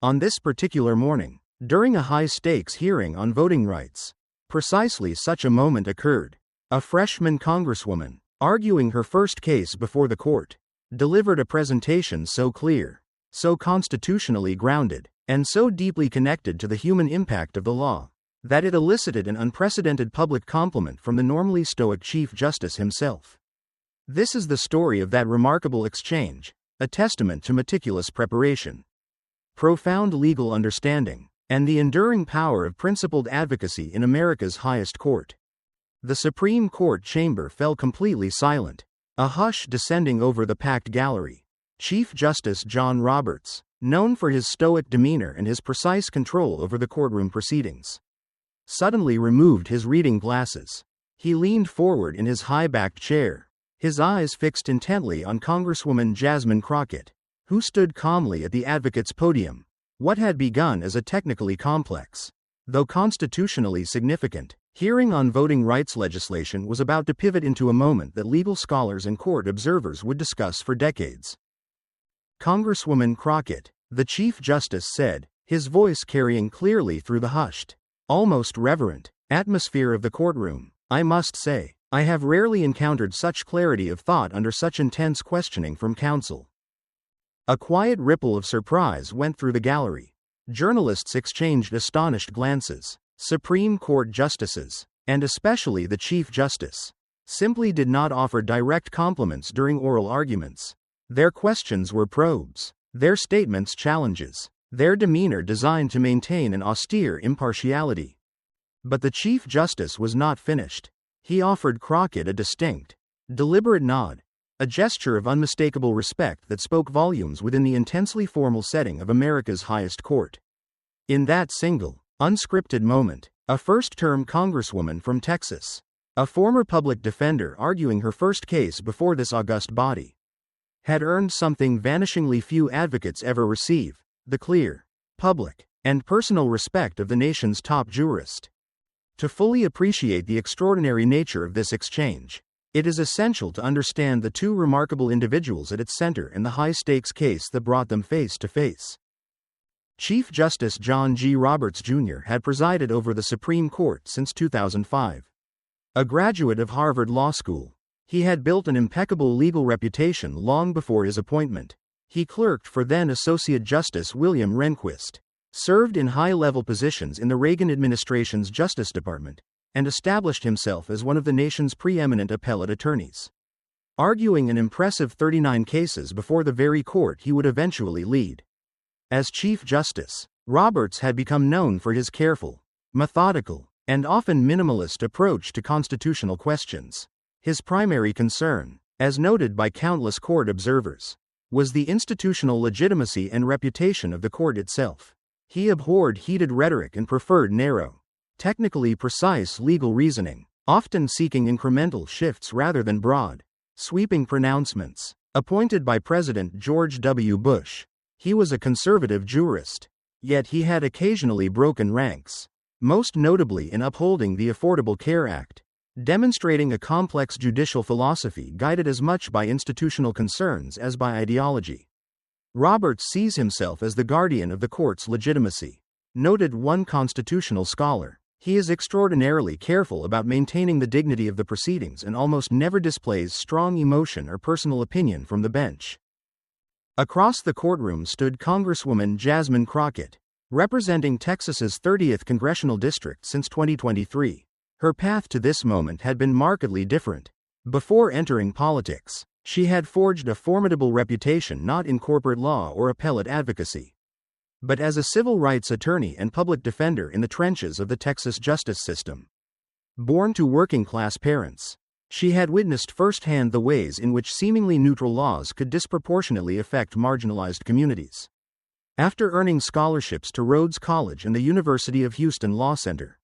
On this particular morning, during a high-stakes hearing on voting rights, precisely such a moment occurred. A freshman congresswoman, arguing her first case before the court, delivered a presentation so clear, so constitutionally grounded, and so deeply connected to the human impact of the law, that it elicited an unprecedented public compliment from the normally stoic Chief Justice himself. This is the story of that remarkable exchange, a testament to meticulous preparation, profound legal understanding, and the enduring power of principled advocacy in America's highest court. The Supreme Court chamber fell completely silent, a hush descending over the packed gallery. Chief Justice John Roberts, known for his stoic demeanor and his precise control over the courtroom proceedings, suddenly removed his reading glasses. He leaned forward in his high-backed chair, his eyes fixed intently on Congresswoman Jasmine Crockett, who stood calmly at the advocate's podium. What had begun as a technically complex, though constitutionally significant, hearing on voting rights legislation was about to pivot into a moment that legal scholars and court observers would discuss for decades. Congresswoman Crockett, the Chief Justice said, his voice carrying clearly through the hushed, almost reverent, atmosphere of the courtroom, "I must say, I have rarely encountered such clarity of thought under such intense questioning from counsel." A quiet ripple of surprise went through the gallery. Journalists exchanged astonished glances. Supreme Court justices, and especially the Chief Justice, simply did not offer direct compliments during oral arguments. Their questions were probes, their statements challenges, their demeanor designed to maintain an austere impartiality. But the Chief Justice was not finished. He offered Crockett a distinct, deliberate nod, a gesture of unmistakable respect that spoke volumes within the intensely formal setting of America's highest court. In that single, unscripted moment, a first-term congresswoman from Texas, a former public defender arguing her first case before this august body, had earned something vanishingly few advocates ever receive: the clear, public, and personal respect of the nation's top jurist. To fully appreciate the extraordinary nature of this exchange, it is essential to understand the two remarkable individuals at its center and the high-stakes case that brought them face to face. Chief Justice John G. Roberts, Jr. had presided over the Supreme Court since 2005. A graduate of Harvard Law School, he had built an impeccable legal reputation long before his appointment. He clerked for then Associate Justice William Rehnquist, served in high-level positions in the Reagan administration's Justice Department, and established himself as one of the nation's preeminent appellate attorneys, arguing an impressive 39 cases before the very court he would eventually lead. As Chief Justice, Roberts had become known for his careful, methodical, and often minimalist approach to constitutional questions. His primary concern, as noted by countless court observers, was the institutional legitimacy and reputation of the court itself. He abhorred heated rhetoric and preferred narrow, technically precise legal reasoning, often seeking incremental shifts rather than broad, sweeping pronouncements. Appointed by President George W. Bush, he was a conservative jurist, yet he had occasionally broken ranks, most notably in upholding the Affordable Care Act, demonstrating a complex judicial philosophy guided as much by institutional concerns as by ideology. Roberts sees himself as the guardian of the court's legitimacy. Noted one constitutional scholar, he is extraordinarily careful about maintaining the dignity of the proceedings and almost never displays strong emotion or personal opinion from the bench. Across the courtroom stood Congresswoman Jasmine Crockett, representing Texas's 30th congressional district since 2023. Her path to this moment had been markedly different. Before entering politics, she had forged a formidable reputation not in corporate law or appellate advocacy, but as a civil rights attorney and public defender in the trenches of the Texas justice system. Born to working-class parents, she had witnessed firsthand the ways in which seemingly neutral laws could disproportionately affect marginalized communities. After earning scholarships to Rhodes College and the University of Houston Law Center,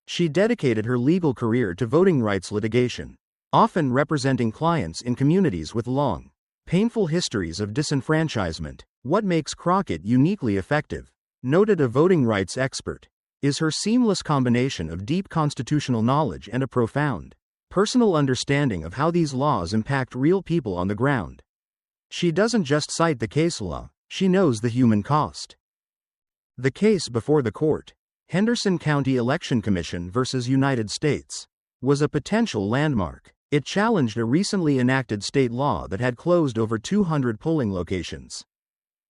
she dedicated her legal career to voting rights litigation, often representing clients in communities with long, painful histories of disenfranchisement. What makes Crockett uniquely effective, noted a voting rights expert, is her seamless combination of deep constitutional knowledge and a profound, personal understanding of how these laws impact real people on the ground. She doesn't just cite the case law, she knows the human cost. The case before the court, Henderson County Election Commission versus United States, was a potential landmark. It challenged a recently enacted state law that had closed over 200 polling locations,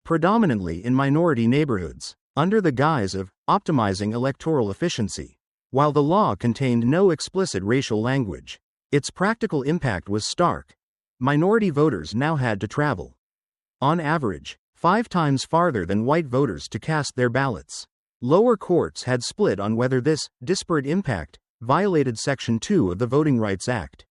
predominantly in minority neighborhoods, under the guise of optimizing electoral efficiency. While the law contained no explicit racial language, its practical impact was stark. Minority voters now had to travel, on average, 5 times farther than white voters to cast their ballots. Lower courts had split on whether this disparate impact violated Section 2 of the Voting Rights Act,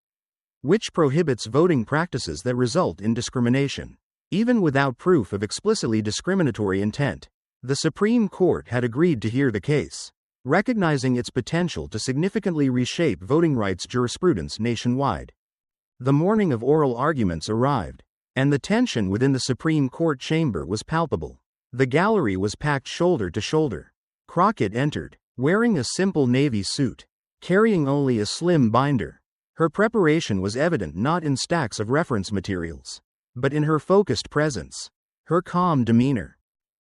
which prohibits voting practices that result in discrimination. Even without proof of explicitly discriminatory intent, the Supreme Court had agreed to hear the case, recognizing its potential to significantly reshape voting rights jurisprudence nationwide. The morning of oral arguments arrived, and the tension within the Supreme Court chamber was palpable. The gallery was packed shoulder to shoulder. Crockett entered, wearing a simple navy suit, carrying only a slim binder. Her preparation was evident not in stacks of reference materials, but in her focused presence, her calm demeanor.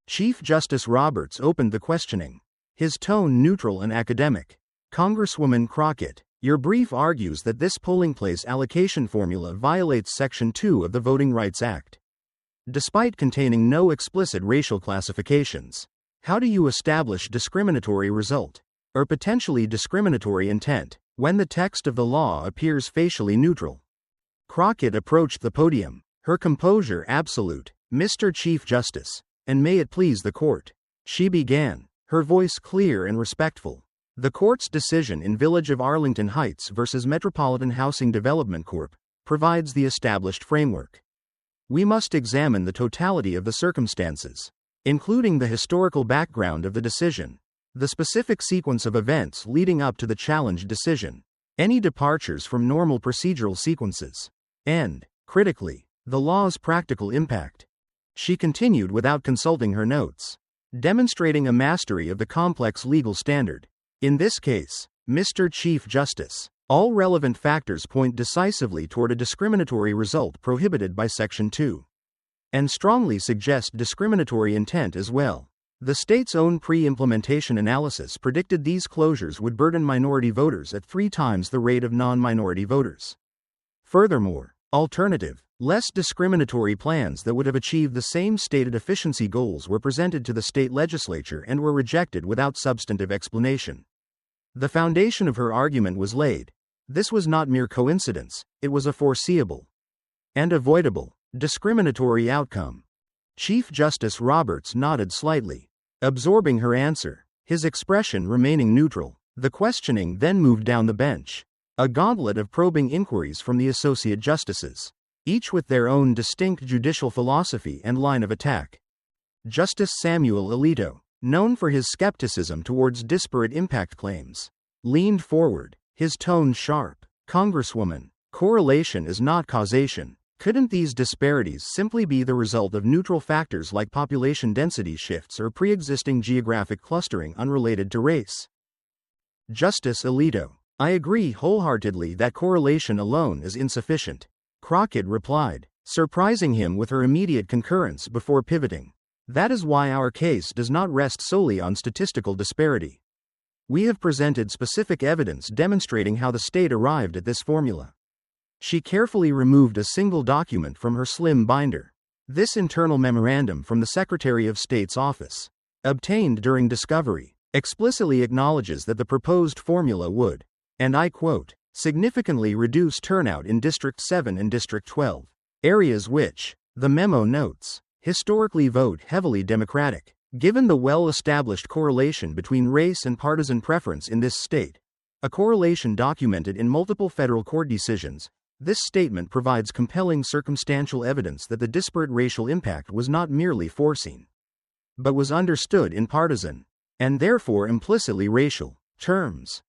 Chief Justice Roberts opened the questioning, his tone neutral and academic. Congresswoman Crockett, your brief argues that this polling place allocation formula violates Section 2 of the Voting Rights Act, despite containing no explicit racial classifications. How do you establish discriminatory result, or potentially discriminatory intent, when the text of the law appears facially neutral? Crockett approached the podium, her composure absolute. Mr. Chief Justice, and may it please the court, she began, her voice clear and respectful. The court's decision in Village of Arlington Heights versus Metropolitan Housing Development Corp. provides the established framework. We must examine the totality of the circumstances, including the historical background of the decision, the specific sequence of events leading up to the challenged decision, any departures from normal procedural sequences, and, critically, the law's practical impact. She continued without consulting her notes, demonstrating a mastery of the complex legal standard. In this case, Mr. Chief Justice, all relevant factors point decisively toward a discriminatory result prohibited by Section 2, and strongly suggest discriminatory intent as well. The state's own pre-implementation analysis predicted these closures would burden minority voters at 3 times the rate of non-minority voters. Furthermore, alternative, less discriminatory plans that would have achieved the same stated efficiency goals were presented to the state legislature and were rejected without substantive explanation. The foundation of her argument was laid. This was not mere coincidence, it was a foreseeable and avoidable discriminatory outcome. Chief Justice Roberts nodded slightly, absorbing her answer, his expression remaining neutral. The questioning then moved down the bench, a gauntlet of probing inquiries from the associate justices, each with their own distinct judicial philosophy and line of attack. Justice Samuel Alito, known for his skepticism towards disparate impact claims, leaned forward, his tone sharp. Congresswoman, correlation is not causation. Couldn't these disparities simply be the result of neutral factors like population density shifts or pre-existing geographic clustering unrelated to race? Justice Alito, I agree wholeheartedly that correlation alone is insufficient, Crockett replied, surprising him with her immediate concurrence before pivoting. That is why our case does not rest solely on statistical disparity. We have presented specific evidence demonstrating how the state arrived at this formula. She carefully removed a single document from her slim binder. This internal memorandum from the Secretary of State's office, obtained during discovery, explicitly acknowledges that the proposed formula would, and I quote, significantly reduce turnout in District 7 and District 12, areas which, the memo notes, historically vote heavily Democratic. Given the well-established correlation between race and partisan preference in this state, a correlation documented in multiple federal court decisions, this statement provides compelling circumstantial evidence that the disparate racial impact was not merely foreseen, but was understood in partisan, and therefore implicitly racial, terms.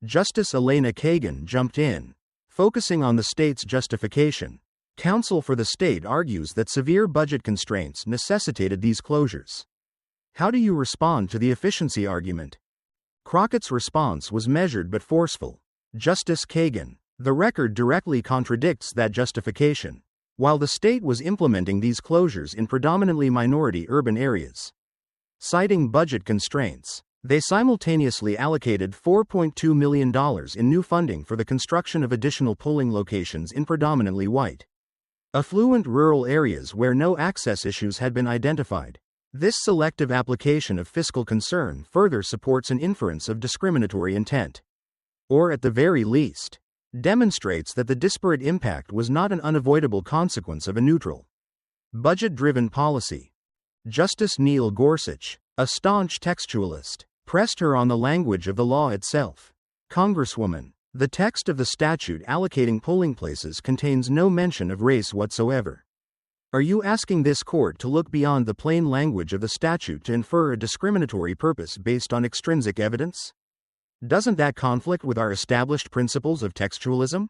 Justice Elena Kagan jumped in, focusing on the state's justification. Counsel for the state argues that severe budget constraints necessitated these closures. How do you respond to the efficiency argument? Crockett's response was measured but forceful. Justice Kagan, the record directly contradicts that justification. While the state was implementing these closures in predominantly minority urban areas, Citing budget constraints, they simultaneously allocated $4.2 million in new funding for the construction of additional polling locations in predominantly white, affluent rural areas where no access issues had been identified. This selective application of fiscal concern further supports an inference of discriminatory intent, or at the very least, demonstrates that the disparate impact was not an unavoidable consequence of a neutral, budget-driven policy. Justice Neil Gorsuch, a staunch textualist, pressed her on the language of the law itself. Congresswoman, the text of the statute allocating polling places contains no mention of race whatsoever. Are you asking this court to look beyond the plain language of the statute to infer a discriminatory purpose based on extrinsic evidence? Doesn't that conflict with our established principles of textualism?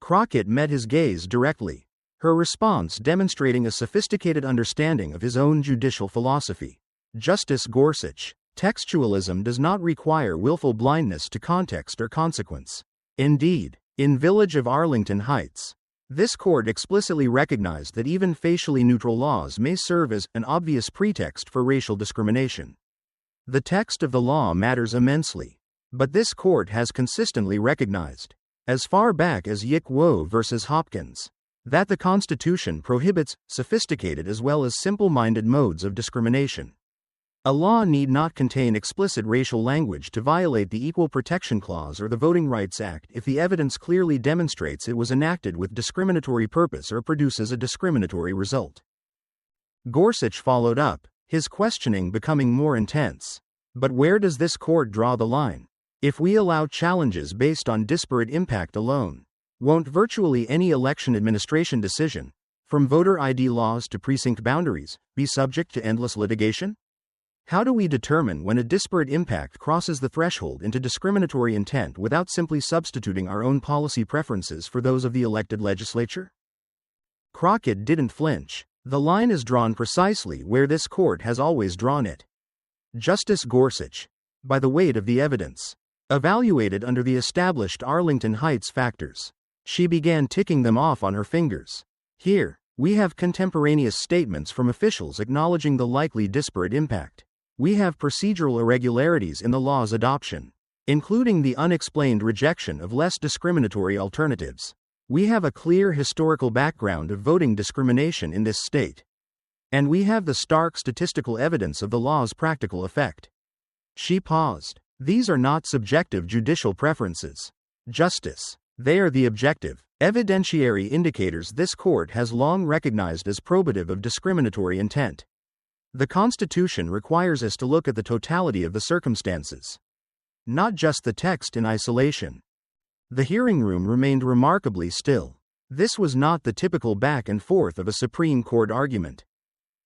Crockett met his gaze directly, her response demonstrating a sophisticated understanding of his own judicial philosophy. Justice Gorsuch, textualism does not require willful blindness to context or consequence. Indeed, in Village of Arlington Heights, this court explicitly recognized that even facially neutral laws may serve as an obvious pretext for racial discrimination. The text of the law matters immensely, but this court has consistently recognized, as far back as Yick Wo v. Hopkins, that the Constitution prohibits sophisticated as well as simple-minded modes of discrimination. A law need not contain explicit racial language to violate the Equal Protection Clause or the Voting Rights Act if the evidence clearly demonstrates it was enacted with discriminatory purpose or produces a discriminatory result. Gorsuch followed up, his questioning becoming more intense. But where does this court draw the line? If we allow challenges based on disparate impact alone, won't virtually any election administration decision, from voter ID laws to precinct boundaries, be subject to endless litigation? How do we determine when a disparate impact crosses the threshold into discriminatory intent without simply substituting our own policy preferences for those of the elected legislature? Crockett didn't flinch. The line is drawn precisely where this court has always drawn it. Justice Gorsuch, by the weight of the evidence, evaluated under the established Arlington Heights factors. She began ticking them off on her fingers. Here, we have contemporaneous statements from officials acknowledging the likely disparate impact. We have procedural irregularities in the law's adoption, including the unexplained rejection of less discriminatory alternatives. We have a clear historical background of voting discrimination in this state. And we have the stark statistical evidence of the law's practical effect. She paused. These are not subjective judicial preferences, Justice. They are the objective, evidentiary indicators this court has long recognized as probative of discriminatory intent. The Constitution requires us to look at the totality of the circumstances, not just the text in isolation. The hearing room remained remarkably still. This was not the typical back and forth of a Supreme Court argument.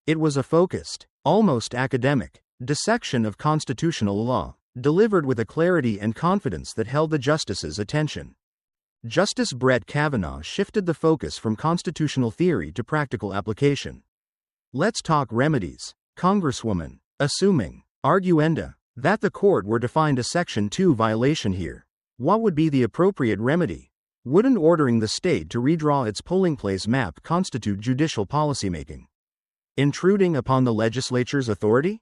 It was a focused, almost academic, dissection of constitutional law, delivered with a clarity and confidence that held the justices' attention. Justice Brett Kavanaugh shifted the focus from constitutional theory to practical application. Let's talk remedies, Congresswoman. Assuming, arguenda, that the court were to find a Section 2 violation here, what would be the appropriate remedy? Wouldn't ordering the state to redraw its polling place map constitute judicial policymaking? Intruding upon the legislature's authority?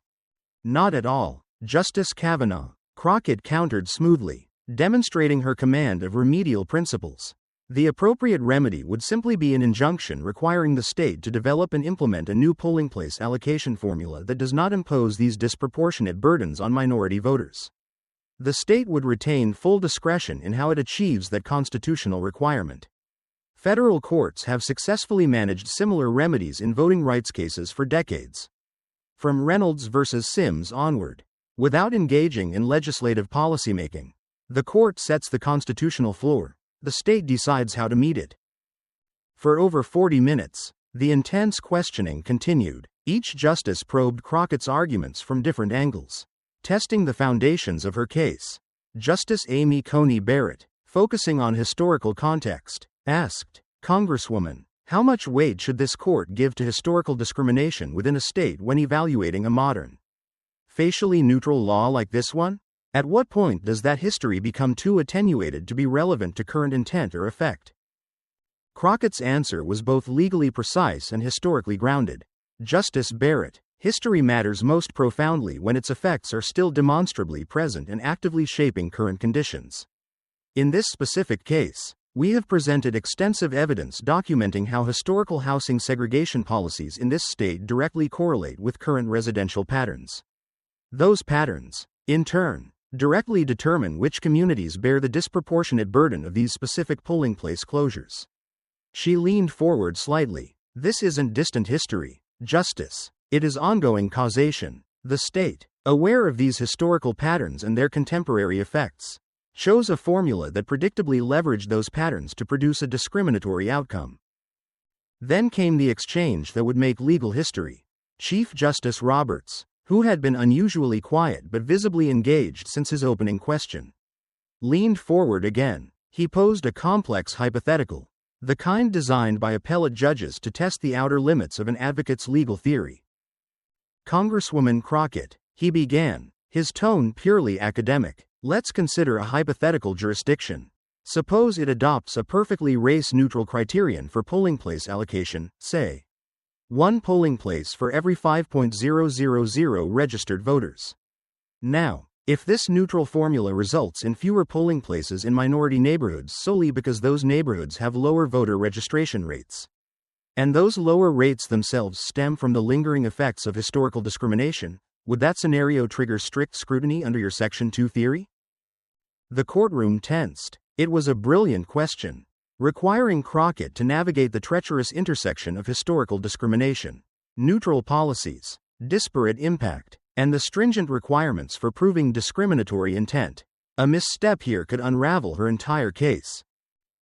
Not at all, Justice Kavanaugh. Crockett countered smoothly, demonstrating her command of remedial principles. The appropriate remedy would simply be an injunction requiring the state to develop and implement a new polling place allocation formula that does not impose these disproportionate burdens on minority voters. The state would retain full discretion in how it achieves that constitutional requirement. Federal courts have successfully managed similar remedies in voting rights cases for decades. From Reynolds v. Sims onward. Without engaging in legislative policymaking, the court sets the constitutional floor. The state decides how to meet it. For over 40 minutes, the intense questioning continued. Each justice probed Crockett's arguments from different angles, testing the foundations of her case. Justice Amy Coney Barrett, focusing on historical context, asked, Congresswoman, how much weight should this court give to historical discrimination within a state when evaluating a modern, facially neutral law like this one? At what point does that history become too attenuated to be relevant to current intent or effect? Crockett's answer was both legally precise and historically grounded. Justice Barrett, History matters most profoundly when its effects are still demonstrably present and actively shaping current conditions. In this specific case, we have presented extensive evidence documenting how historical housing segregation policies in this state directly correlate with current residential patterns. Those patterns, in turn, directly determine which communities bear the disproportionate burden of these specific polling place closures. She leaned forward slightly. This isn't distant history, Justice. It is ongoing causation. The state, aware of these historical patterns and their contemporary effects, chose a formula that predictably leveraged those patterns to produce a discriminatory outcome. Then came the exchange that would make legal history. Chief Justice Roberts, who had been unusually quiet but visibly engaged since his opening question, leaned forward again. He posed a complex hypothetical, the kind designed by appellate judges to test the outer limits of an advocate's legal theory. Congresswoman Crockett, he began, his tone purely academic. Let's consider a hypothetical jurisdiction. Suppose it adopts a perfectly race-neutral criterion for polling place allocation, say, 1 polling place for every 5,000 registered voters. Now, if this neutral formula results in fewer polling places in minority neighborhoods solely because those neighborhoods have lower voter registration rates, and those lower rates themselves stem from the lingering effects of historical discrimination, would that scenario trigger strict scrutiny under your Section 2 theory? The courtroom tensed. It was a brilliant question, requiring Crockett to navigate the treacherous intersection of historical discrimination, neutral policies, disparate impact, and the stringent requirements for proving discriminatory intent. A misstep here could unravel her entire case.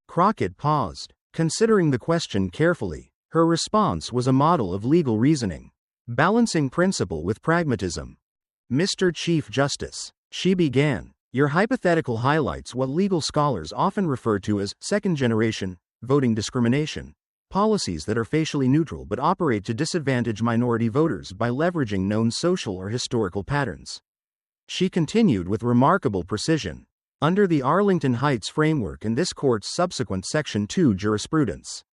Crockett paused, considering the question carefully. Her response was a model of legal reasoning, balancing principle with pragmatism. Mr. Chief Justice, she began, your hypothetical highlights what legal scholars often refer to as second-generation voting discrimination, policies that are facially neutral but operate to disadvantage minority voters by leveraging known social or historical patterns. She continued with remarkable precision. Under the Arlington Heights framework and this court's subsequent Section 2 jurisprudence,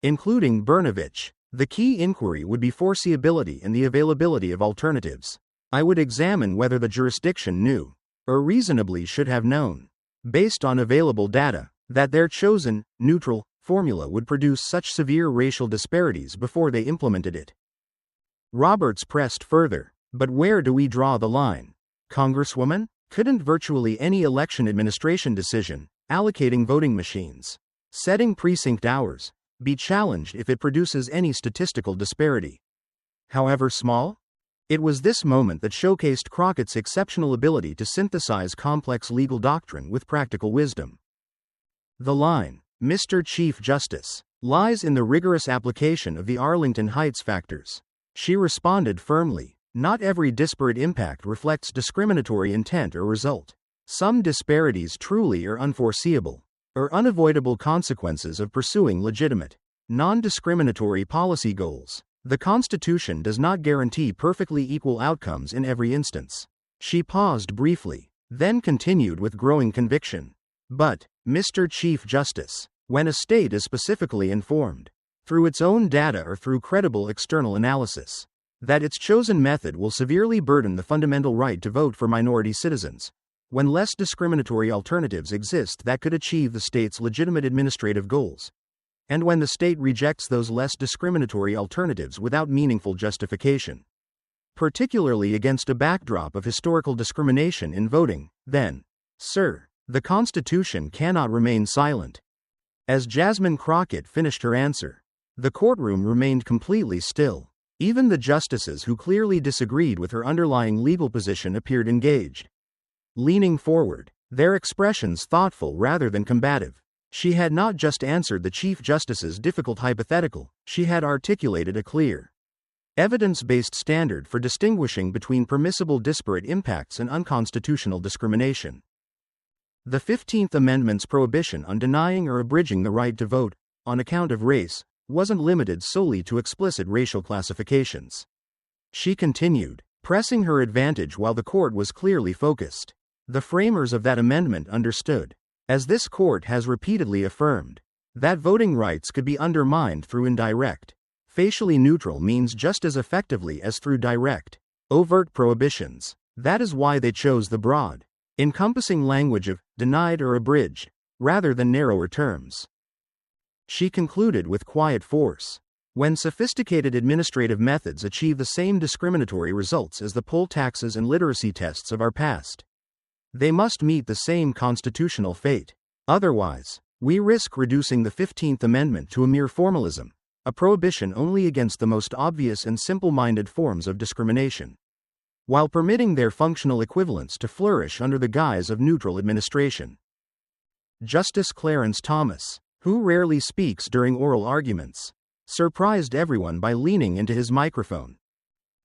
including Brnovich, the key inquiry would be foreseeability and the availability of alternatives. I would examine whether the jurisdiction knew, or reasonably should have known, based on available data, that their chosen, neutral, formula would produce such severe racial disparities before they implemented it. Roberts pressed further, but where do we draw the line? Congresswoman, couldn't virtually any election administration decision, allocating voting machines, setting precinct hours, be challenged if it produces any statistical disparity, however small? It was this moment that showcased Crockett's exceptional ability to synthesize complex legal doctrine with practical wisdom. The line, Mr. Chief Justice, lies in the rigorous application of the Arlington Heights factors. She responded firmly, not every disparate impact reflects discriminatory intent or result. Some disparities truly are unforeseeable, or unavoidable consequences of pursuing legitimate, non-discriminatory policy goals. The Constitution does not guarantee perfectly equal outcomes in every instance. She paused briefly, then continued with growing conviction. But, Mr. Chief Justice, when a state is specifically informed, through its own data or through credible external analysis, that its chosen method will severely burden the fundamental right to vote for minority citizens, when less discriminatory alternatives exist that could achieve the state's legitimate administrative goals, and when the state rejects those less discriminatory alternatives without meaningful justification, particularly against a backdrop of historical discrimination in voting, then, sir, the Constitution cannot remain silent. As Jasmine Crockett finished her answer, the courtroom remained completely still. Even the justices who clearly disagreed with her underlying legal position appeared engaged, leaning forward, their expressions thoughtful rather than combative. She had not just answered the Chief Justice's difficult hypothetical, she had articulated a clear, evidence-based standard for distinguishing between permissible disparate impacts and unconstitutional discrimination. The 15th Amendment's prohibition on denying or abridging the right to vote, on account of race, wasn't limited solely to explicit racial classifications. She continued, pressing her advantage while the court was clearly focused. The framers of that amendment understood, as this court has repeatedly affirmed, that voting rights could be undermined through indirect, Facially neutral means just as effectively as through direct, overt prohibitions. That is why they chose the broad, encompassing language of denied or abridged, rather than narrower terms. She concluded with quiet force. When sophisticated administrative methods achieve the same discriminatory results as the poll taxes and literacy tests of our past, they must meet the same constitutional fate. Otherwise, we risk reducing the 15th Amendment to a mere formalism, a prohibition only against the most obvious and simple-minded forms of discrimination, while permitting their functional equivalents to flourish under the guise of neutral administration. Justice Clarence Thomas, who rarely speaks during oral arguments, surprised everyone by leaning into his microphone.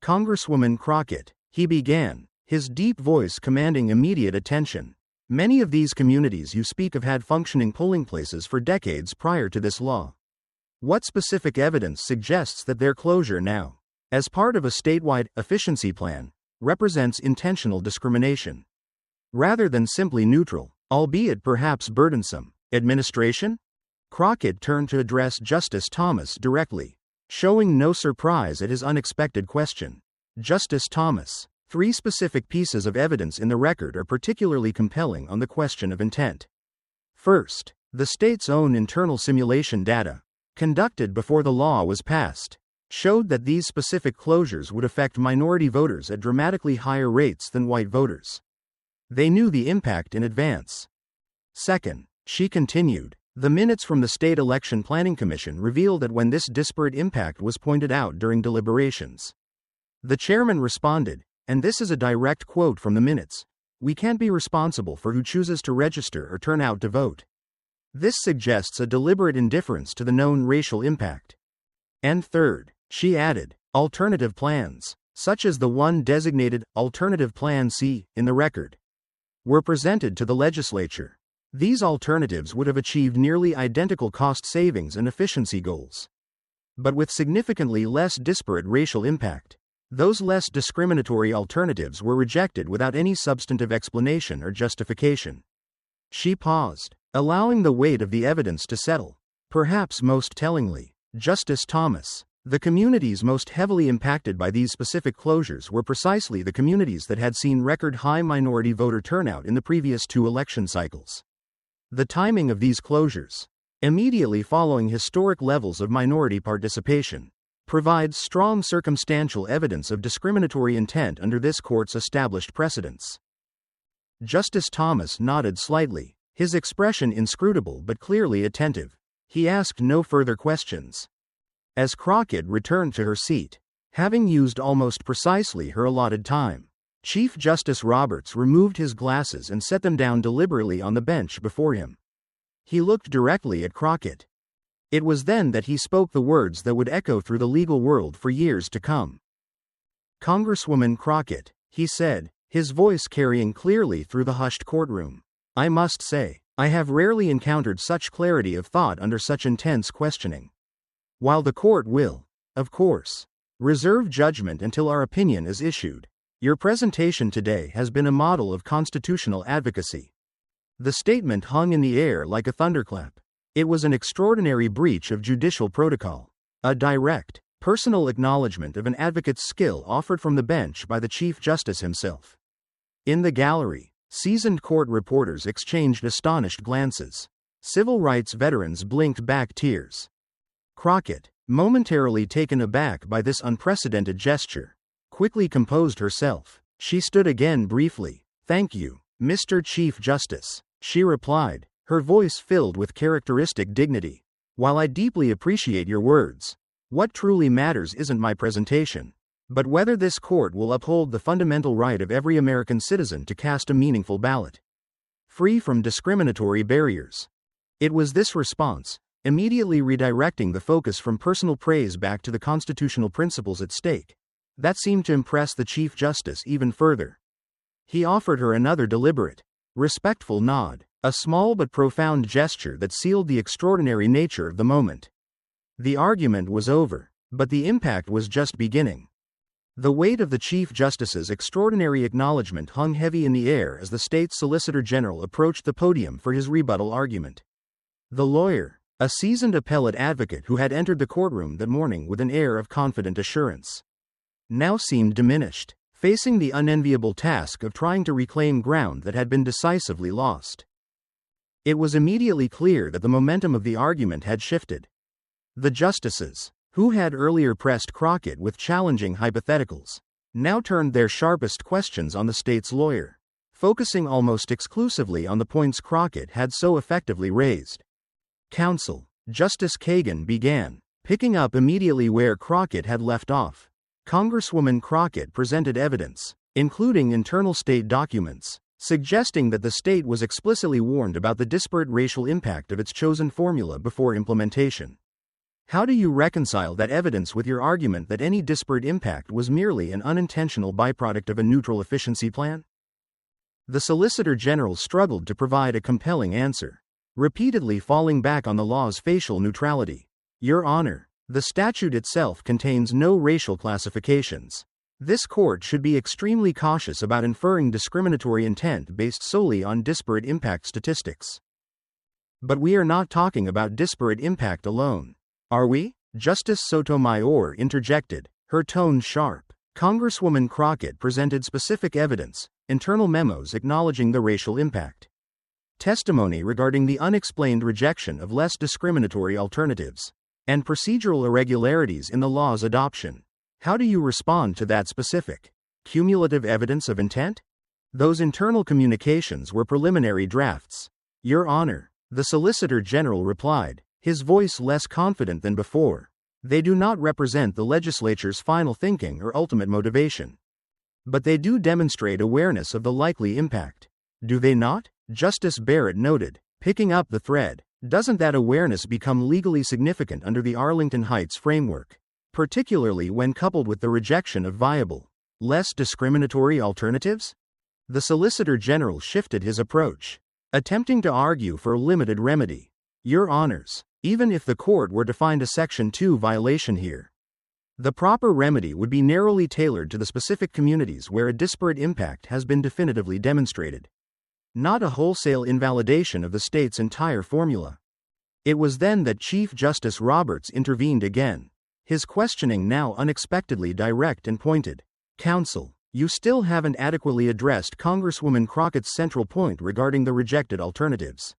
"Congresswoman Crockett," he began, his deep voice commanding immediate attention. "Many of these communities you speak of had functioning polling places for decades prior to this law. What specific evidence suggests that their closure now, as part of a statewide efficiency plan, represents intentional discrimination, rather than simply neutral, albeit perhaps burdensome, administration?" Crockett turned to address Justice Thomas directly, showing no surprise at his unexpected question. "Justice Thomas, 3 specific pieces of evidence in the record are particularly compelling on the question of intent. First, the state's own internal simulation data, conducted before the law was passed, showed that these specific closures would affect minority voters at dramatically higher rates than white voters. They knew the impact in advance. Second," she continued, "the minutes from the State Election Planning Commission reveal that when this disparate impact was pointed out during deliberations, the chairman responded, and this is a direct quote from the minutes, 'We can't be responsible for who chooses to register or turn out to vote.' This suggests a deliberate indifference to the known racial impact." And third, she added, "alternative plans, such as the one designated Alternative Plan C in the record, were presented to the legislature. These alternatives would have achieved nearly identical cost savings and efficiency goals, but with significantly less disparate racial impact. Those less discriminatory alternatives were rejected without any substantive explanation or justification." She paused, allowing the weight of the evidence to settle. Perhaps most tellingly, "Justice Thomas, the communities most heavily impacted by these specific closures were precisely the communities that had seen record-high minority voter turnout in the previous 2 election cycles. The timing of these closures, immediately following historic levels of minority participation, provides strong circumstantial evidence of discriminatory intent under this court's established precedents." Justice Thomas nodded slightly, his expression inscrutable but clearly attentive. He asked no further questions. As Crockett returned to her seat, having used almost precisely her allotted time, Chief Justice Roberts removed his glasses and set them down deliberately on the bench before him. He looked directly at Crockett. It was then that he spoke the words that would echo through the legal world for years to come. "Congresswoman Crockett," he said, his voice carrying clearly through the hushed courtroom, "I must say, I have rarely encountered such clarity of thought under such intense questioning. While the court will, of course, reserve judgment until our opinion is issued, your presentation today has been a model of constitutional advocacy." The statement hung in the air like a thunderclap. It was an extraordinary breach of judicial protocol, a direct, personal acknowledgement of an advocate's skill offered from the bench by the Chief Justice himself. In the gallery, seasoned court reporters exchanged astonished glances. Civil rights veterans blinked back tears. Crockett, momentarily taken aback by this unprecedented gesture, quickly composed herself. She stood again briefly. "Thank you, Mr. Chief Justice," she replied, her voice filled with characteristic dignity. "While I deeply appreciate your words, what truly matters isn't my presentation, but whether this court will uphold the fundamental right of every American citizen to cast a meaningful ballot, free from discriminatory barriers." It was this response, immediately redirecting the focus from personal praise back to the constitutional principles at stake, that seemed to impress the Chief Justice even further. He offered her another deliberate, respectful nod, a small but profound gesture that sealed the extraordinary nature of the moment. The argument was over, but the impact was just beginning. The weight of the Chief Justice's extraordinary acknowledgement hung heavy in the air as the state's Solicitor General approached the podium for his rebuttal argument. The lawyer, a seasoned appellate advocate who had entered the courtroom that morning with an air of confident assurance, now seemed diminished, facing the unenviable task of trying to reclaim ground that had been decisively lost. It was immediately clear that the momentum of the argument had shifted. The justices, who had earlier pressed Crockett with challenging hypotheticals, now turned their sharpest questions on the state's lawyer, focusing almost exclusively on the points Crockett had so effectively raised. Counsel, Justice Kagan began, picking up immediately where Crockett had left off. Congresswoman Crockett presented evidence, including internal state documents, suggesting that the state was explicitly warned about the disparate racial impact of its chosen formula before implementation. How do you reconcile that evidence with your argument that any disparate impact was merely an unintentional byproduct of a neutral efficiency plan? The Solicitor General struggled to provide a compelling answer, repeatedly falling back on the law's facial neutrality. Your Honor, the statute itself contains no racial classifications. This court should be extremely cautious about inferring discriminatory intent based solely on disparate impact statistics. But we are not talking about disparate impact alone, are we? Justice Sotomayor interjected, her tone sharp. Congresswoman Crockett presented specific evidence, internal memos acknowledging the racial impact, testimony regarding the unexplained rejection of less discriminatory alternatives, and procedural irregularities in the law's adoption. How do you respond to that specific, cumulative evidence of intent? Those internal communications were preliminary drafts. Your Honor, the Solicitor General replied, his voice less confident than before. They do not represent the legislature's final thinking or ultimate motivation. But they do demonstrate awareness of the likely impact. Do they not? Justice Barrett noted, picking up the thread. Doesn't that awareness become legally significant under the Arlington Heights framework, particularly when coupled with the rejection of viable, less discriminatory alternatives? The Solicitor General shifted his approach, attempting to argue for a limited remedy. Your Honors, even if the court were to find a Section 2 violation here, the proper remedy would be narrowly tailored to the specific communities where a disparate impact has been definitively demonstrated, not a wholesale invalidation of the state's entire formula. It was then that Chief Justice Roberts intervened again, his questioning now unexpectedly direct and pointed. Counsel, you still haven't adequately addressed Congresswoman Crockett's central point regarding the rejected alternatives.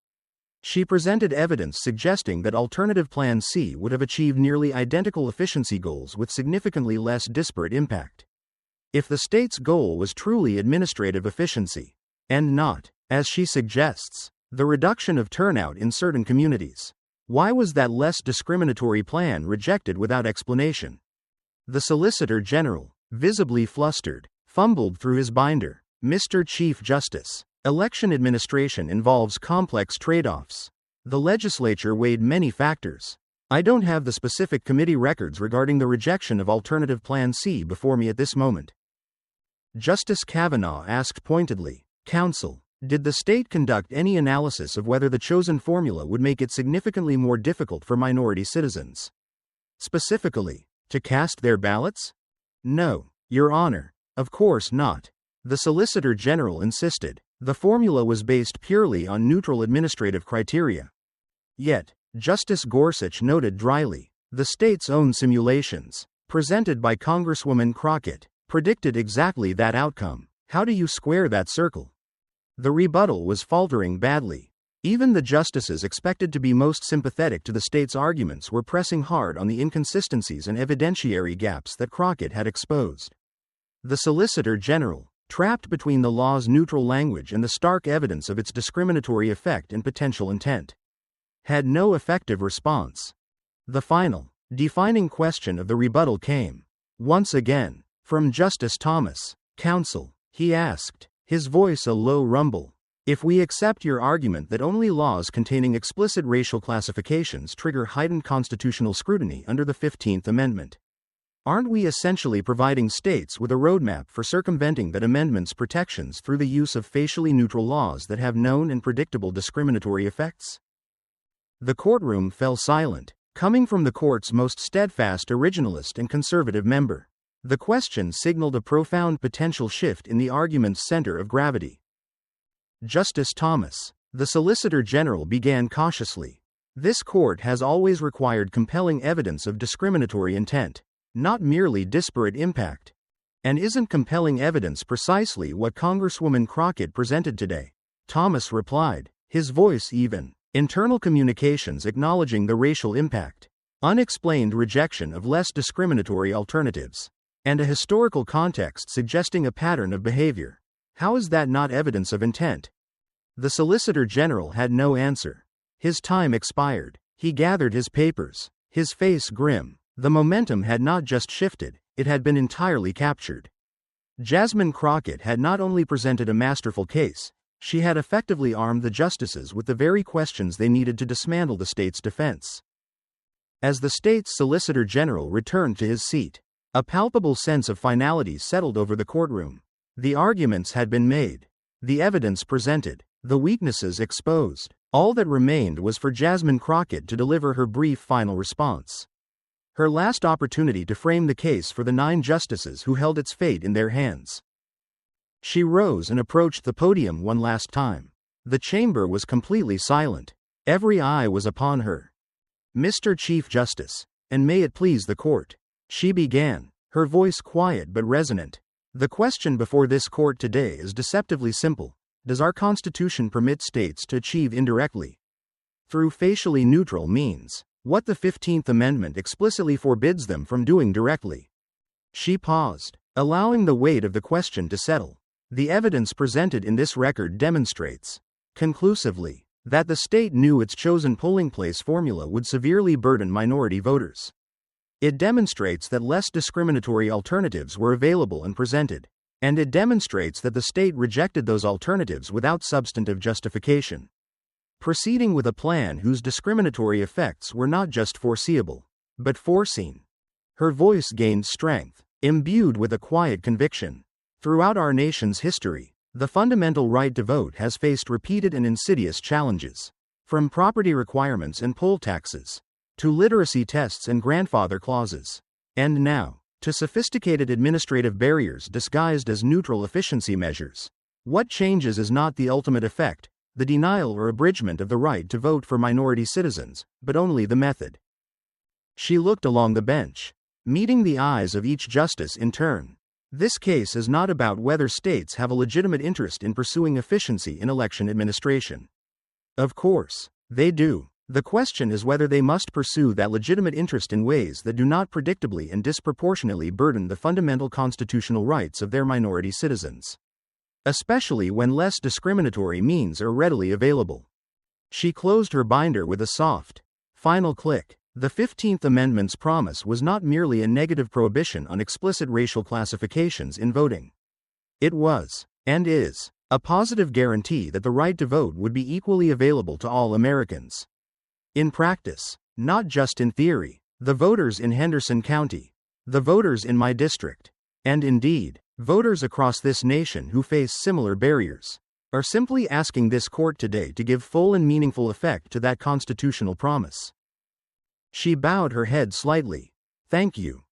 She presented evidence suggesting that Alternative Plan C would have achieved nearly identical efficiency goals with significantly less disparate impact. If the state's goal was truly administrative efficiency, and not, as she suggests, the reduction of turnout in certain communities, why was that less discriminatory plan rejected without explanation? The Solicitor General, visibly flustered, fumbled through his binder. Mr. Chief Justice, election administration involves complex trade-offs. The legislature weighed many factors. I don't have the specific committee records regarding the rejection of Alternative Plan C before me at this moment. Justice Kavanaugh asked pointedly, Counsel, did the state conduct any analysis of whether the chosen formula would make it significantly more difficult for minority citizens, specifically, to cast their ballots? No, Your Honor, of course not. The Solicitor General insisted. The formula was based purely on neutral administrative criteria. Yet, Justice Gorsuch noted dryly, the state's own simulations, presented by Congresswoman Crockett, predicted exactly that outcome. How do you square that circle? The rebuttal was faltering badly. Even the justices expected to be most sympathetic to the state's arguments were pressing hard on the inconsistencies and evidentiary gaps that Crockett had exposed. The Solicitor General, trapped between the law's neutral language and the stark evidence of its discriminatory effect and potential intent, had no effective response. The final, defining question of the rebuttal came, once again, from Justice Thomas. Counsel, he asked, his voice a low rumble. If we accept your argument that only laws containing explicit racial classifications trigger heightened constitutional scrutiny under the 15th Amendment, aren't we essentially providing states with a roadmap for circumventing that amendment's protections through the use of facially neutral laws that have known and predictable discriminatory effects? The courtroom fell silent, coming from the court's most steadfast originalist and conservative member. The question signaled a profound potential shift in the argument's center of gravity. Justice Thomas, the Solicitor General began cautiously, This court has always required compelling evidence of discriminatory intent, not merely disparate impact. And isn't compelling evidence precisely what Congresswoman Crockett presented today? Thomas replied, his voice even. Internal communications acknowledging the racial impact, unexplained rejection of less discriminatory alternatives, and a historical context suggesting a pattern of behavior. How is that not evidence of intent? The Solicitor General had no answer. His time expired. He gathered his papers, his face grim. The momentum had not just shifted, it had been entirely captured. Jasmine Crockett had not only presented a masterful case, she had effectively armed the justices with the very questions they needed to dismantle the state's defense. As the state's Solicitor General returned to his seat, a palpable sense of finality settled over the courtroom. The arguments had been made, the evidence presented, the weaknesses exposed. All that remained was for Jasmine Crockett to deliver her brief final response. Her last opportunity to frame the case for the 9 justices who held its fate in their hands. She rose and approached the podium one last time. The chamber was completely silent. Every eye was upon her. Mr. Chief Justice, and may it please the court, she began, her voice quiet but resonant. The question before this court today is deceptively simple. Does our Constitution permit states to achieve indirectly, through facially neutral means, what the 15th Amendment explicitly forbids them from doing directly? She paused, allowing the weight of the question to settle. The evidence presented in this record demonstrates, conclusively, that the state knew its chosen polling place formula would severely burden minority voters. It demonstrates that less discriminatory alternatives were available and presented. And it demonstrates that the state rejected those alternatives without substantive justification, proceeding with a plan whose discriminatory effects were not just foreseeable, but foreseen. Her voice gained strength, imbued with a quiet conviction. Throughout our nation's history, the fundamental right to vote has faced repeated and insidious challenges, from property requirements and poll taxes, to literacy tests and grandfather clauses, and now, to sophisticated administrative barriers disguised as neutral efficiency measures. What changes is not the ultimate effect, the denial or abridgment of the right to vote for minority citizens, but only the method. She looked along the bench, meeting the eyes of each justice in turn. This case is not about whether states have a legitimate interest in pursuing efficiency in election administration. Of course, they do. The question is whether they must pursue that legitimate interest in ways that do not predictably and disproportionately burden the fundamental constitutional rights of their minority citizens, especially when less discriminatory means are readily available. She closed her binder with a soft, final click. The 15th Amendment's promise was not merely a negative prohibition on explicit racial classifications in voting. It was, and is, a positive guarantee that the right to vote would be equally available to all Americans. In practice, not just in theory, the voters in Henderson County, the voters in my district, and indeed, voters across this nation who face similar barriers, are simply asking this court today to give full and meaningful effect to that constitutional promise. She bowed her head slightly. Thank you.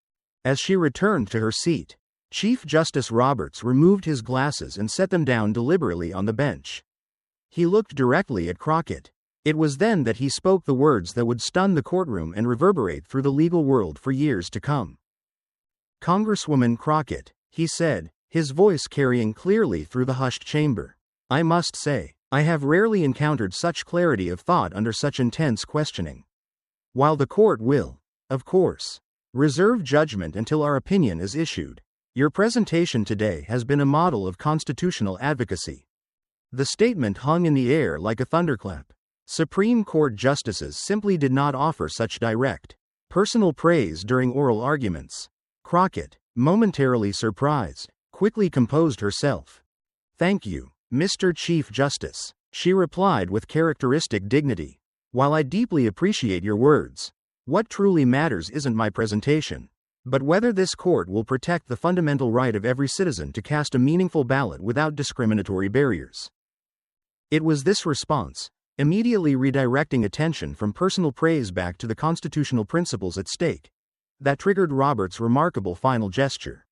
As she returned to her seat, Chief Justice Roberts removed his glasses and set them down deliberately on the bench. He looked directly at Crockett. It was then that he spoke the words that would stun the courtroom and reverberate through the legal world for years to come. Congresswoman Crockett, he said, his voice carrying clearly through the hushed chamber. I must say, I have rarely encountered such clarity of thought under such intense questioning. While the court will, of course, reserve judgment until our opinion is issued, your presentation today has been a model of constitutional advocacy. The statement hung in the air like a thunderclap. Supreme Court justices simply did not offer such direct, personal praise during oral arguments. Crockett, momentarily surprised, quickly composed herself. Thank you, Mr. Chief Justice, she replied with characteristic dignity. While I deeply appreciate your words, what truly matters isn't my presentation, but whether this court will protect the fundamental right of every citizen to cast a meaningful ballot without discriminatory barriers. It was this response, immediately redirecting attention from personal praise back to the constitutional principles at stake, that triggered Roberts' remarkable final gesture.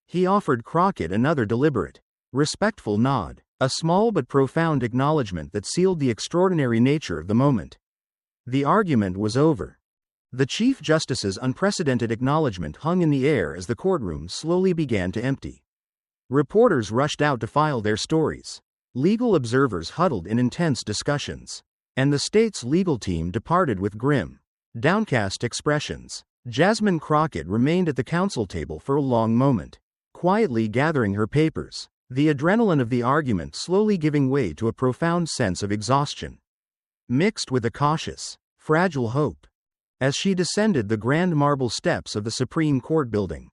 He offered Crockett another deliberate, respectful nod, a small but profound acknowledgement that sealed the extraordinary nature of the moment. The argument was over. The Chief Justice's unprecedented acknowledgement hung in the air as the courtroom slowly began to empty. Reporters rushed out to file their stories. Legal observers huddled in intense discussions. And the state's legal team departed with grim, downcast expressions. Jasmine Crockett remained at the counsel table for a long moment, quietly gathering her papers, the adrenaline of the argument slowly giving way to a profound sense of exhaustion, mixed with a cautious, fragile hope. As she descended the grand marble steps of the Supreme Court building,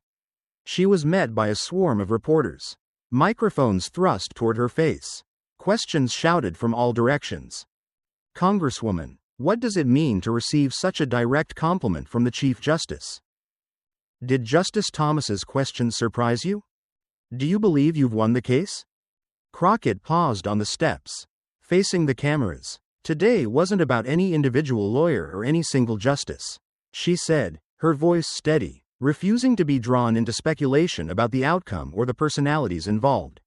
she was met by a swarm of reporters, microphones thrust toward her face, questions shouted from all directions. "Congresswoman, what does it mean to receive such a direct compliment from the Chief Justice? Did Justice Thomas's questions surprise you? Do you believe you've won the case?" Crockett paused on the steps, facing the cameras. Today wasn't about any individual lawyer or any single justice, she said, her voice steady, refusing to be drawn into speculation about the outcome or the personalities involved.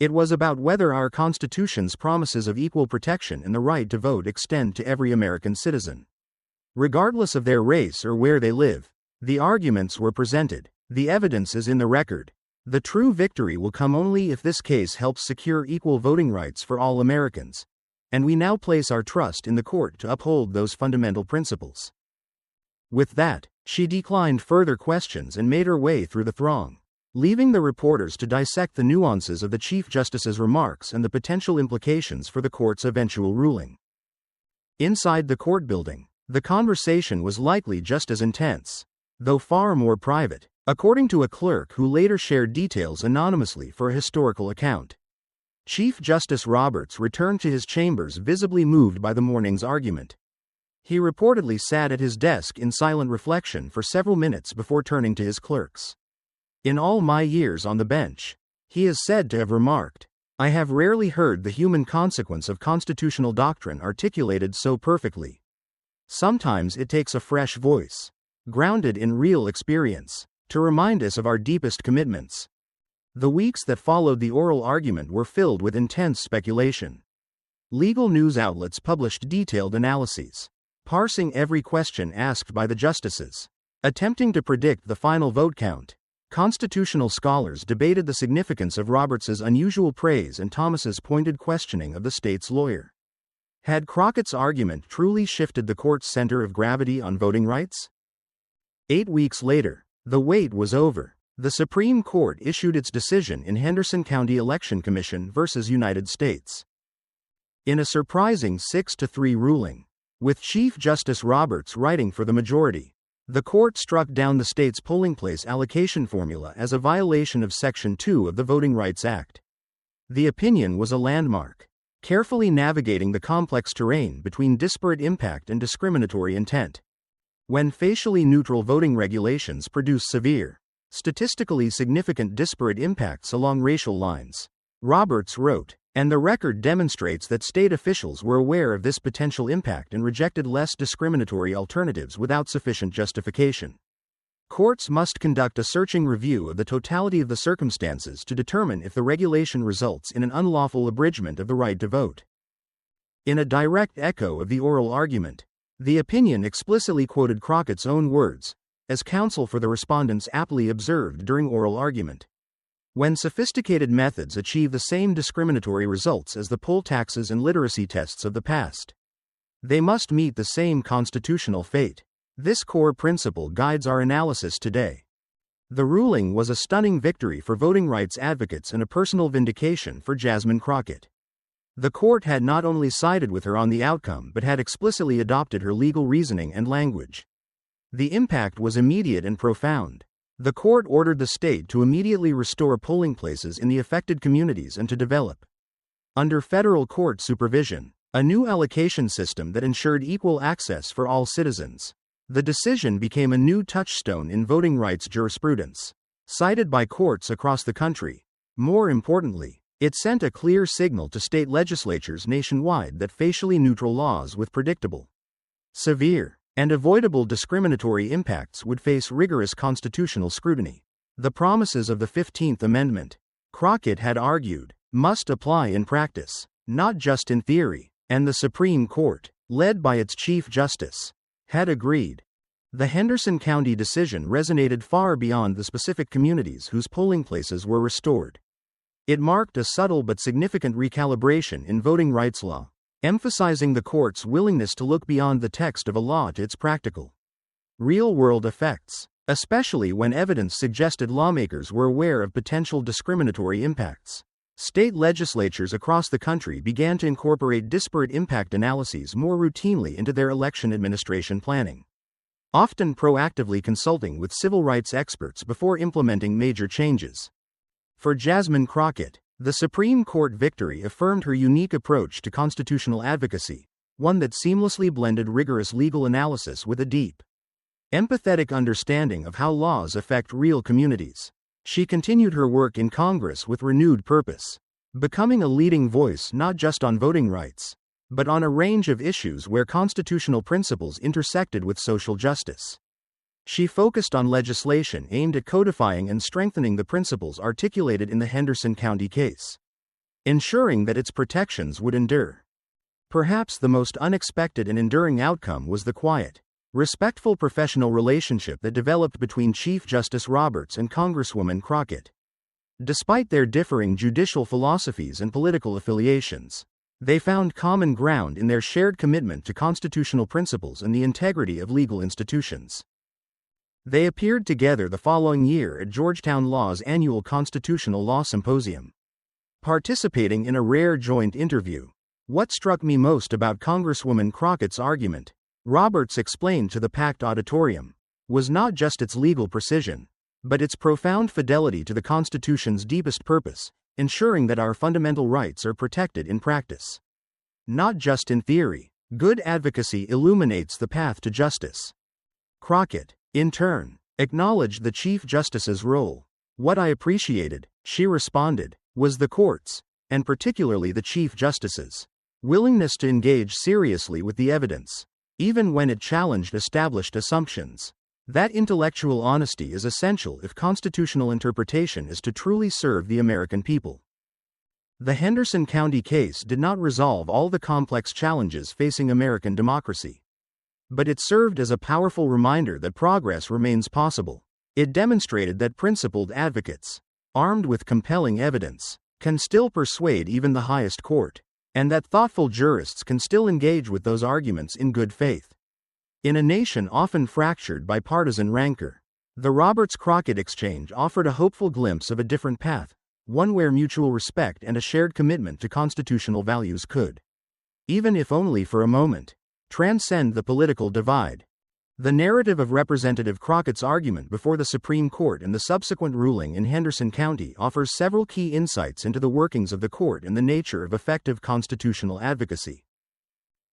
It was about whether our Constitution's promises of equal protection and the right to vote extend to every American citizen, regardless of their race or where they live. The arguments were presented. The evidence is in the record. The true victory will come only if this case helps secure equal voting rights for all Americans. And we now place our trust in the court to uphold those fundamental principles. With that, she declined further questions and made her way through the throng, leaving the reporters to dissect the nuances of the Chief Justice's remarks and the potential implications for the court's eventual ruling. Inside the court building, the conversation was likely just as intense, though far more private, according to a clerk who later shared details anonymously for a historical account. Chief Justice Roberts returned to his chambers visibly moved by the morning's argument. He reportedly sat at his desk in silent reflection for several minutes before turning to his clerks. "In all my years on the bench," he is said to have remarked, "I have rarely heard the human consequence of constitutional doctrine articulated so perfectly. Sometimes it takes a fresh voice, grounded in real experience, to remind us of our deepest commitments." The weeks that followed the oral argument were filled with intense speculation. Legal news outlets published detailed analyses, parsing every question asked by the justices, attempting to predict the final vote count. Constitutional scholars debated the significance of Roberts's unusual praise and Thomas's pointed questioning of the state's lawyer. Had Crockett's argument truly shifted the court's center of gravity on voting rights? 8 weeks later, the wait was over. The Supreme Court issued its decision in Henderson County Election Commission versus United States. In a surprising 6-3 ruling, with Chief Justice Roberts writing for the majority, the court struck down the state's polling place allocation formula as a violation of Section 2 of the Voting Rights Act. The opinion was a landmark, carefully navigating the complex terrain between disparate impact and discriminatory intent. When facially neutral voting regulations produce severe, statistically significant disparate impacts along racial lines, Roberts wrote, and the record demonstrates that state officials were aware of this potential impact and rejected less discriminatory alternatives without sufficient justification. Courts must conduct a searching review of the totality of the circumstances to determine if the regulation results in an unlawful abridgment of the right to vote. In a direct echo of the oral argument, the opinion explicitly quoted Crockett's own words, as counsel for the respondents aptly observed during oral argument. When sophisticated methods achieve the same discriminatory results as the poll taxes and literacy tests of the past, they must meet the same constitutional fate. This core principle guides our analysis today. The ruling was a stunning victory for voting rights advocates and a personal vindication for Jasmine Crockett. The court had not only sided with her on the outcome but had explicitly adopted her legal reasoning and language. The impact was immediate and profound. The court ordered the state to immediately restore polling places in the affected communities and to develop, under federal court supervision, a new allocation system that ensured equal access for all citizens. The decision became a new touchstone in voting rights jurisprudence, cited by courts across the country. More importantly, it sent a clear signal to state legislatures nationwide that facially neutral laws with predictable, severe, and avoidable discriminatory impacts would face rigorous constitutional scrutiny. The promises of the 15th Amendment, Crockett had argued, must apply in practice, not just in theory, and the Supreme Court, led by its Chief Justice, had agreed. The Henderson County decision resonated far beyond the specific communities whose polling places were restored. It marked a subtle but significant recalibration in voting rights law, emphasizing the court's willingness to look beyond the text of a law to its practical, real-world effects, especially when evidence suggested lawmakers were aware of potential discriminatory impacts. State legislatures across the country began to incorporate disparate impact analyses more routinely into their election administration planning, often proactively consulting with civil rights experts before implementing major changes. For Jasmine Crockett, the Supreme Court victory affirmed her unique approach to constitutional advocacy, one that seamlessly blended rigorous legal analysis with a deep, empathetic understanding of how laws affect real communities. She continued her work in Congress with renewed purpose, becoming a leading voice not just on voting rights, but on a range of issues where constitutional principles intersected with social justice. She focused on legislation aimed at codifying and strengthening the principles articulated in the Henderson County case, ensuring that its protections would endure. Perhaps the most unexpected and enduring outcome was the quiet, respectful professional relationship that developed between Chief Justice Roberts and Congresswoman Crockett. Despite their differing judicial philosophies and political affiliations, they found common ground in their shared commitment to constitutional principles and the integrity of legal institutions. They appeared together the following year at Georgetown Law's annual Constitutional Law Symposium. Participating in a rare joint interview, "What struck me most about Congresswoman Crockett's argument," Roberts explained to the packed auditorium, "was not just its legal precision, but its profound fidelity to the Constitution's deepest purpose, ensuring that our fundamental rights are protected in practice. Not just in theory, good advocacy illuminates the path to justice." Crockett, in turn, acknowledged the Chief Justice's role. "What I appreciated," she responded, "was the court's, and particularly the Chief Justice's, willingness to engage seriously with the evidence, even when it challenged established assumptions. That intellectual honesty is essential if constitutional interpretation is to truly serve the American people." The Henderson County case did not resolve all the complex challenges facing American democracy, but it served as a powerful reminder that progress remains possible. It demonstrated that principled advocates, armed with compelling evidence, can still persuade even the highest court, and that thoughtful jurists can still engage with those arguments in good faith. In a nation often fractured by partisan rancor, the Roberts-Crockett exchange offered a hopeful glimpse of a different path, one where mutual respect and a shared commitment to constitutional values could, even if only for a moment, transcend the political divide. The narrative of Representative Crockett's argument before the Supreme Court and the subsequent ruling in Henderson County offers several key insights into the workings of the court and the nature of effective constitutional advocacy.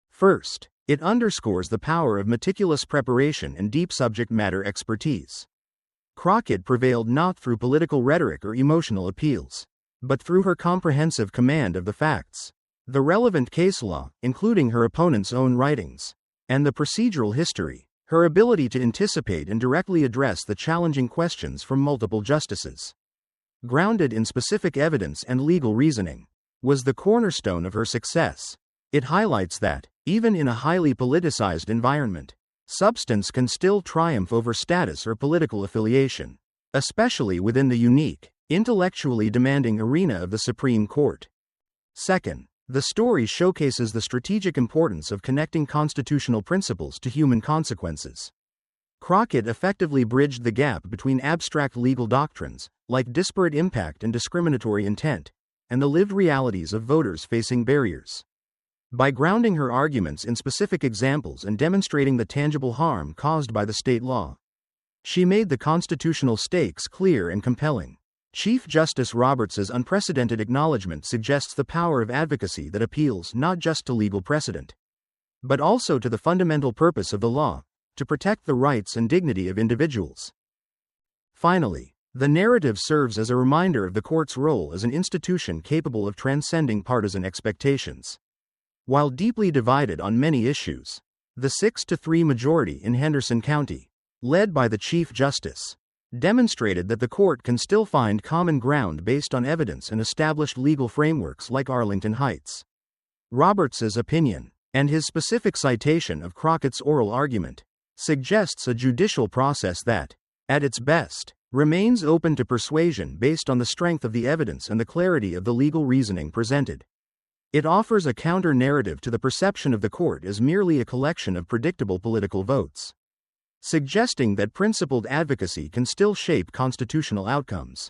First, it underscores the power of meticulous preparation and deep subject matter expertise. Crockett prevailed not through political rhetoric or emotional appeals, but through her comprehensive command of the facts, the relevant case law, including her opponent's own writings, and the procedural history. Her ability to anticipate and directly address the challenging questions from multiple justices, grounded in specific evidence and legal reasoning, was the cornerstone of her success. It highlights that, even in a highly politicized environment, substance can still triumph over status or political affiliation, especially within the unique, intellectually demanding arena of the Supreme Court. Second, the story showcases the strategic importance of connecting constitutional principles to human consequences. Crockett effectively bridged the gap between abstract legal doctrines, like disparate impact and discriminatory intent, and the lived realities of voters facing barriers. By grounding her arguments in specific examples and demonstrating the tangible harm caused by the state law, she made the constitutional stakes clear and compelling. Chief Justice Roberts's unprecedented acknowledgement suggests the power of advocacy that appeals not just to legal precedent, but also to the fundamental purpose of the law, to protect the rights and dignity of individuals. Finally, the narrative serves as a reminder of the court's role as an institution capable of transcending partisan expectations. While deeply divided on many issues, the 6-3 majority in Henderson County, led by the Chief Justice, demonstrated that the court can still find common ground based on evidence and established legal frameworks like Arlington Heights. Roberts's opinion, and his specific citation of Crockett's oral argument suggests a judicial process that, at its best, remains open to persuasion based on the strength of the evidence and the clarity of the legal reasoning presented. It offers a counter-narrative to the perception of the court as merely a collection of predictable political votes, suggesting that principled advocacy can still shape constitutional outcomes.